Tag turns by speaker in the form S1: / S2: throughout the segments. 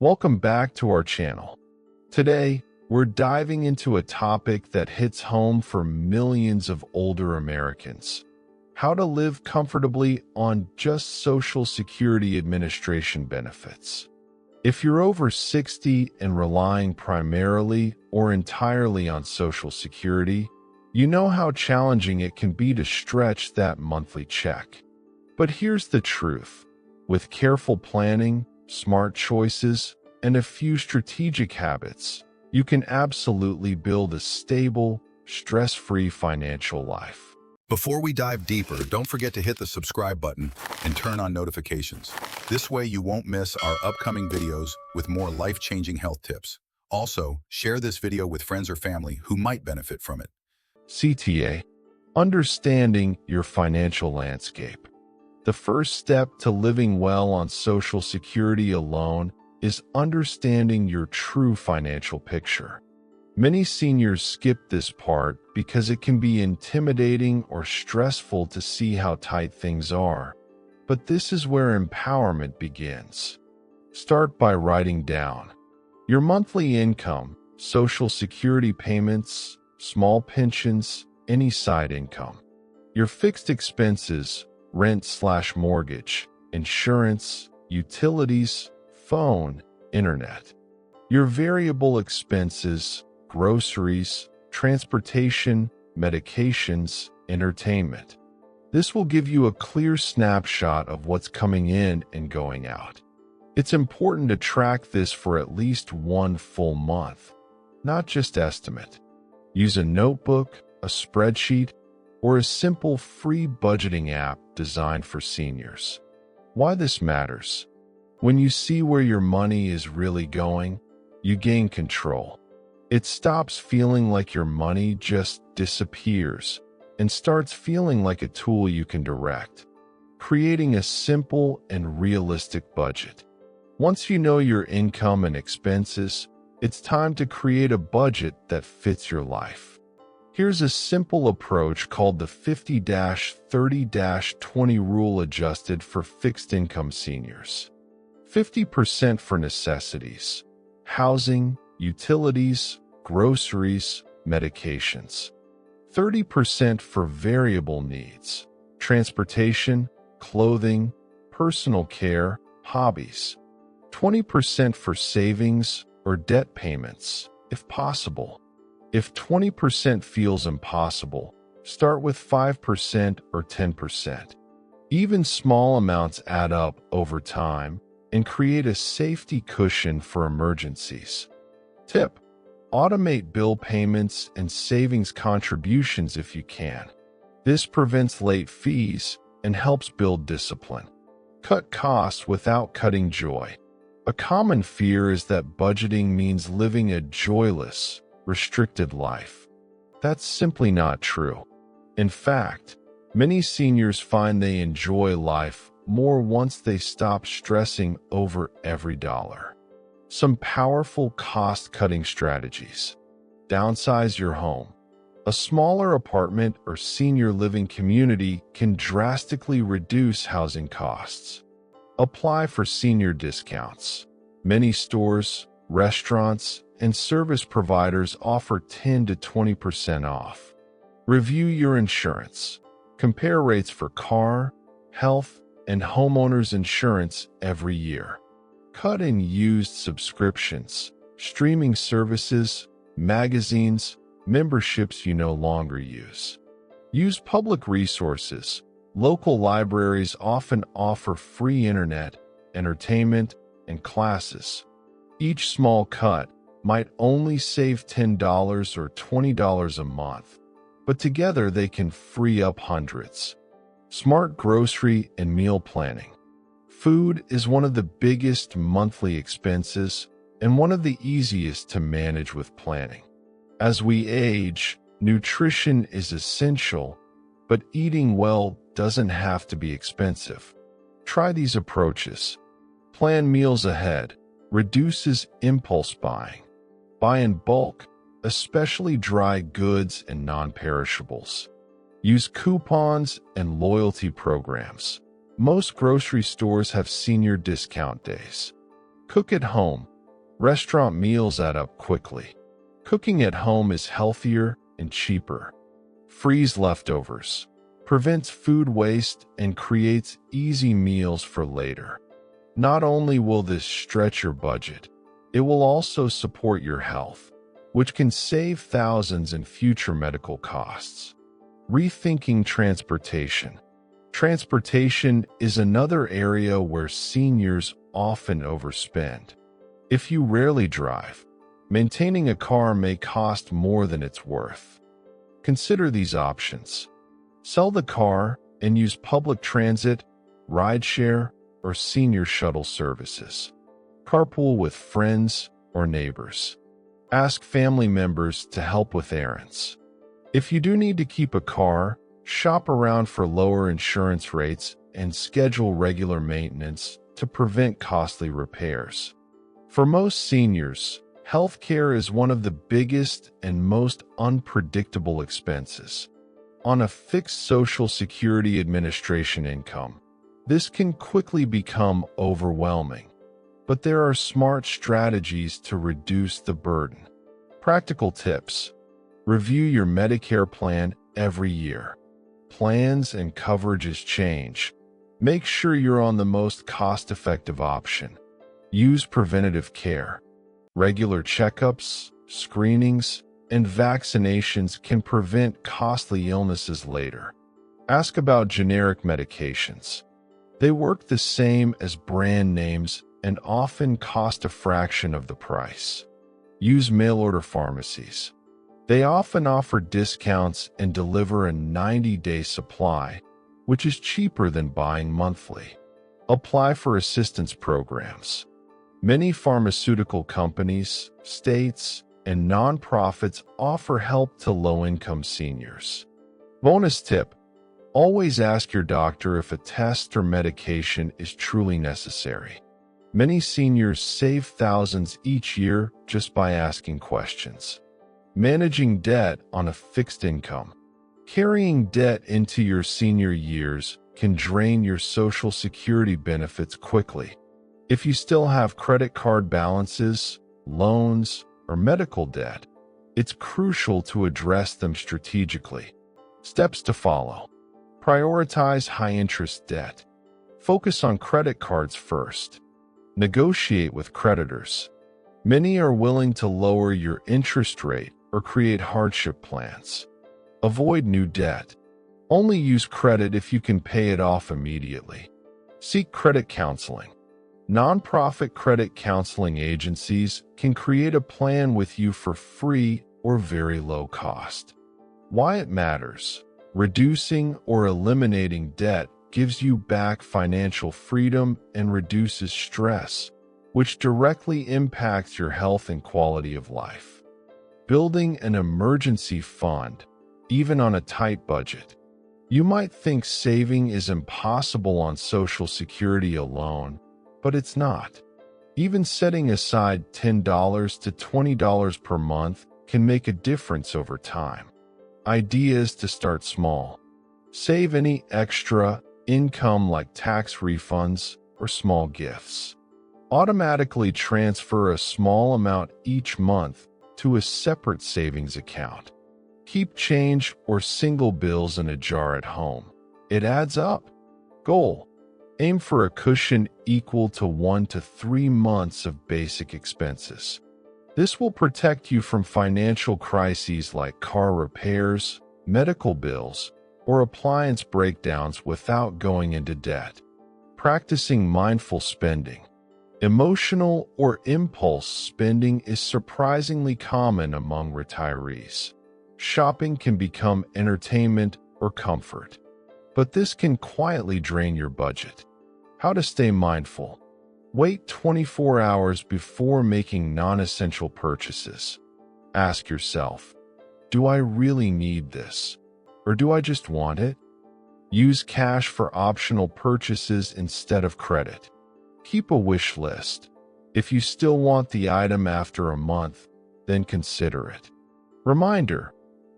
S1: Welcome back to our channel. Today, we're diving into a topic that hits home for millions of older Americans: how to live comfortably on just Social Security Administration benefits. If you're over 60 and relying primarily or entirely on Social Security, you know how challenging it can be to stretch that monthly check. But here's the truth: with careful planning, smart choices, and a few strategic habits, you can absolutely build a stable, stress-free financial life.
S2: Before we dive deeper, don't forget to hit the subscribe button and turn on notifications. This way you won't miss our upcoming videos with more life-changing health tips. Also, share this video with friends or family who might benefit from it.
S1: CTA: understanding your financial landscape. The first step to living well on Social Security alone is understanding your true financial picture. Many seniors skip this part because it can be intimidating or stressful to see how tight things are. But this is where empowerment begins. Start by writing down your monthly income, Social Security payments, small pensions, any side income, your fixed expenses, rent/mortgage, insurance, utilities, phone, internet, your variable expenses, groceries, transportation, medications, entertainment. This will give you a clear snapshot of what's coming in and going out. It's important to track this for at least one full month, not just estimate. Use a notebook, a spreadsheet, or a simple free budgeting app designed for seniors. Why this matters: when you see where your money is really going, you gain control. It stops feeling like your money just disappears and starts feeling like a tool you can direct, creating a simple and realistic budget. Once you know your income and expenses, it's time to create a budget that fits your life. Here's a simple approach called the 50-30-20 rule, adjusted for fixed income seniors. 50% for necessities: housing, utilities, groceries, medications. 30% for variable needs: transportation, clothing, personal care, hobbies. 20% for savings or debt payments, if possible. If 20% feels impossible, start with 5% or 10%. Even small amounts add up over time and create a safety cushion for emergencies. Tip: automate bill payments and savings contributions if you can. This prevents late fees and helps build discipline. Cut costs without cutting joy. A common fear is that budgeting means living a joyless, restricted life. That's simply not true. In fact, many seniors find they enjoy life more once they stop stressing over every dollar. Some powerful cost-cutting strategies: downsize your home. A smaller apartment or senior living community can drastically reduce housing costs. Apply for senior discounts. Many stores, restaurants, and service providers offer 10 to 20% off. Review your insurance. Compare rates for car, health, and homeowners insurance every year. Cut in used subscriptions, streaming services, magazines, memberships you no longer use. Use public resources. Local libraries often offer free internet, entertainment, and classes. Each small cut might only save $10 or $20 a month, but together they can free up hundreds. Smart grocery and meal planning. Food is one of the biggest monthly expenses and one of the easiest to manage with planning. As we age, nutrition is essential, but eating well doesn't have to be expensive. Try these approaches. Plan meals ahead. Reduces impulse buying. Buy in bulk, especially dry goods and non-perishables. Use coupons and loyalty programs. Most grocery stores have senior discount days. Cook at home. Restaurant meals add up quickly. Cooking at home is healthier and cheaper. Freeze leftovers. Prevents food waste and creates easy meals for later. Not only will this stretch your budget, it will also support your health, which can save thousands in future medical costs. Rethinking transportation. Transportation is another area where seniors often overspend. If you rarely drive, maintaining a car may cost more than it's worth. Consider these options. Sell the car and use public transit, rideshare, or senior shuttle services. Carpool with friends or neighbors. Ask family members to help with errands. If you do need to keep a car, shop around for lower insurance rates and schedule regular maintenance to prevent costly repairs. For most seniors, healthcare is one of the biggest and most unpredictable expenses. On a fixed Social Security Administration income, this can quickly become overwhelming. But there are smart strategies to reduce the burden. Practical tips. Review your Medicare plan every year. Plans and coverages change. Make sure you're on the most cost-effective option. Use preventative care. Regular checkups, screenings, and vaccinations can prevent costly illnesses later. Ask about generic medications. They work the same as brand names and often cost a fraction of the price. Use mail-order pharmacies. They often offer discounts and deliver a 90-day supply, which is cheaper than buying monthly. Apply for assistance programs. Many pharmaceutical companies, states, and nonprofits offer help to low-income seniors. Bonus tip: always ask your doctor if a test or medication is truly necessary. Many seniors save thousands each year just by asking questions. Managing debt on a fixed income. Carrying debt into your senior years can drain your Social Security benefits quickly. If you still have credit card balances, loans, or medical debt, it's crucial to address them strategically. Steps to follow. Prioritize high-interest debt. Focus on credit cards first. Negotiate with creditors. Many are willing to lower your interest rate or create hardship plans. Avoid new debt. Only use credit if you can pay it off immediately. Seek credit counseling. Nonprofit credit counseling agencies can create a plan with you for free or very low cost. Why it matters. Reducing or eliminating debt gives you back financial freedom and reduces stress, which directly impacts your health and quality of life. Building an emergency fund, even on a tight budget. You might think saving is impossible on Social Security alone, but it's not. Even setting aside $10 to $20 per month can make a difference over time. Idea is to start small. Save any extra income like tax refunds or small gifts. Automatically transfer a small amount each month to a separate savings account. Keep change or single bills in a jar at home. It adds up. Goal: aim for a cushion equal to 1 to 3 months of basic expenses. This will protect you from financial crises like car repairs, medical bills, or appliance breakdowns without going into debt. Practicing mindful spending. Emotional or impulse spending is surprisingly common among retirees. Shopping can become entertainment or comfort, but this can quietly drain your budget. How to stay mindful. Wait 24 hours before making non-essential purchases. Ask yourself, do I really need this? Or do I just want it? Use cash for optional purchases instead of credit. Keep a wish list. If you still want the item after a month, then consider it. Reminder: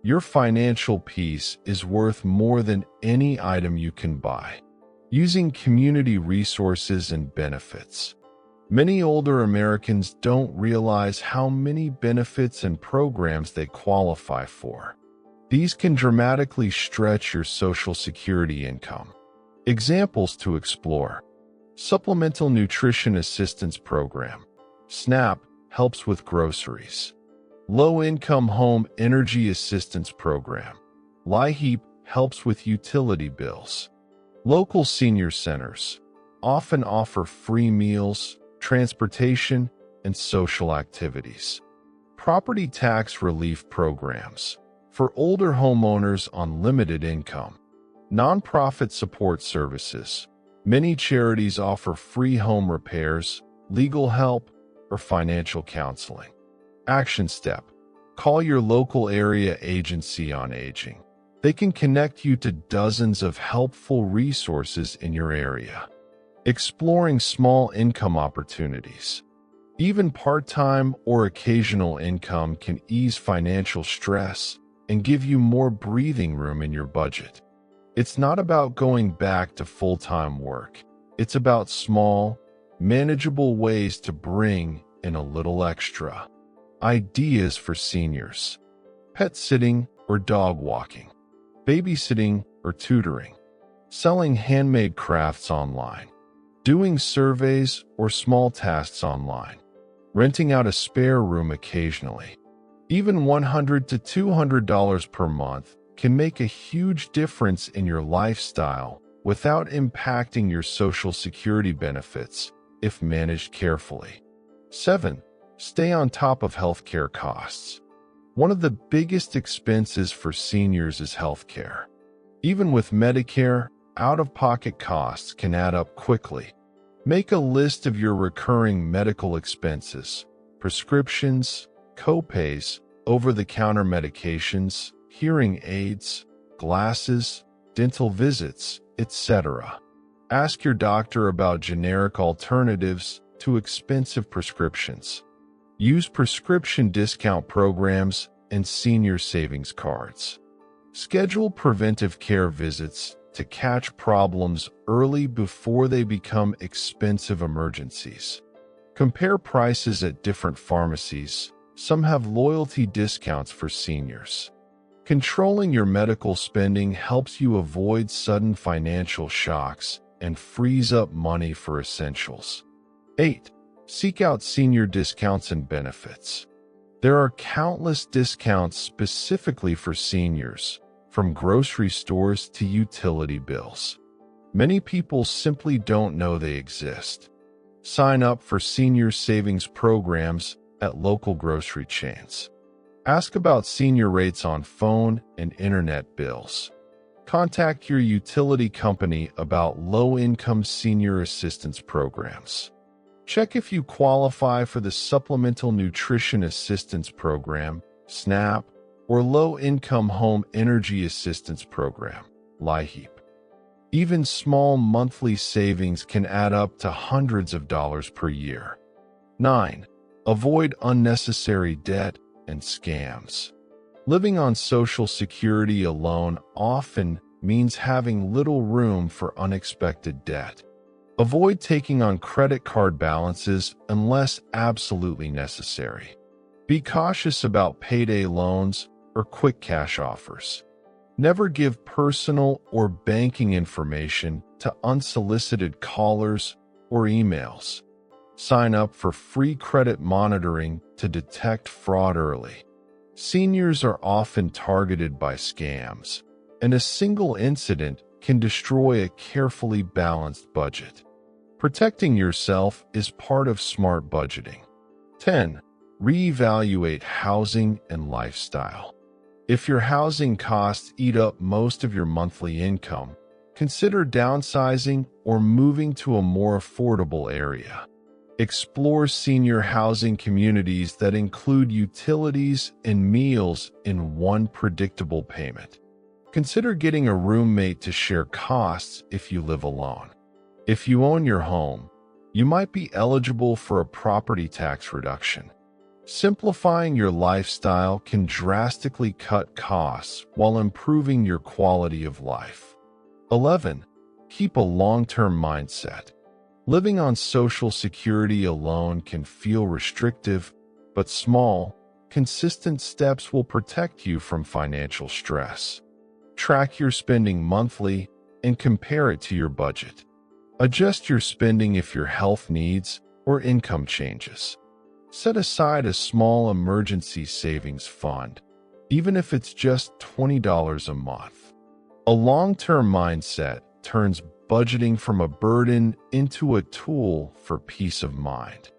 S1: your financial peace is worth more than any item you can buy. Using community resources and benefits. Many older Americans don't realize how many benefits and programs they qualify for. These can dramatically stretch your Social Security income. Examples to explore: Supplemental Nutrition Assistance Program. SNAP helps with groceries. Low-Income Home Energy Assistance Program. LIHEAP helps with utility bills. Local senior centers often offer free meals, transportation, and social activities. Property tax relief programs for older homeowners on limited income. Nonprofit support services. Many charities offer free home repairs, legal help, or financial counseling. Action step: call your local area agency on aging. They can connect you to dozens of helpful resources in your area. Exploring small income opportunities. Even part-time or occasional income can ease financial stress and give you more breathing room in your budget. It's not about going back to full-time work. It's about small, manageable ways to bring in a little extra. Ideas for seniors: pet sitting or dog walking, babysitting or tutoring, selling handmade crafts online, doing surveys or small tasks online, renting out a spare room occasionally. Even $100 to $200 per month can make a huge difference in your lifestyle without impacting your Social Security benefits if managed carefully. 7. Stay on top of healthcare costs. One of the biggest expenses for seniors is healthcare. Even with Medicare, out-of-pocket costs can add up quickly. Make a list of your recurring medical expenses: prescriptions, co-pays, over-the-counter medications, hearing aids, glasses, dental visits, etc. Ask your doctor about generic alternatives to expensive prescriptions. Use prescription discount programs and senior savings cards. Schedule preventive care visits to catch problems early before they become expensive emergencies. Compare prices at different pharmacies. Some have loyalty discounts for seniors. Controlling your medical spending helps you avoid sudden financial shocks and frees up money for essentials. 8. Seek out senior discounts and benefits. There are countless discounts specifically for seniors, from grocery stores to utility bills. Many people simply don't know they exist. Sign up for senior savings programs at local grocery chains. Ask about senior rates on phone and internet bills. Contact your utility company about low-income senior assistance programs. Check if you qualify for the Supplemental Nutrition Assistance Program, SNAP, or Low-Income Home Energy Assistance Program, LIHEAP. Even small monthly savings can add up to hundreds of dollars per year. 9. Avoid unnecessary debt and scams. Living on Social Security alone often means having little room for unexpected debt. Avoid taking on credit card balances unless absolutely necessary. Be cautious about payday loans or quick cash offers. Never give personal or banking information to unsolicited callers or emails. Sign up for free credit monitoring to detect fraud early. Seniors are often targeted by scams, and a single incident can destroy a carefully balanced budget. Protecting yourself is part of smart budgeting. 10. Reevaluate housing and lifestyle. If your housing costs eat up most of your monthly income, consider downsizing or moving to a more affordable area. Explore senior housing communities that include utilities and meals in one predictable payment. Consider getting a roommate to share costs if you live alone. If you own your home, you might be eligible for a property tax reduction. Simplifying your lifestyle can drastically cut costs while improving your quality of life. 11. Keep a long-term mindset. Living on Social Security alone can feel restrictive, but small, consistent steps will protect you from financial stress. Track your spending monthly and compare it to your budget. Adjust your spending if your health needs or income changes. Set aside a small emergency savings fund, even if it's just $20 a month. A long-term mindset turns budgeting from a burden into a tool for peace of mind.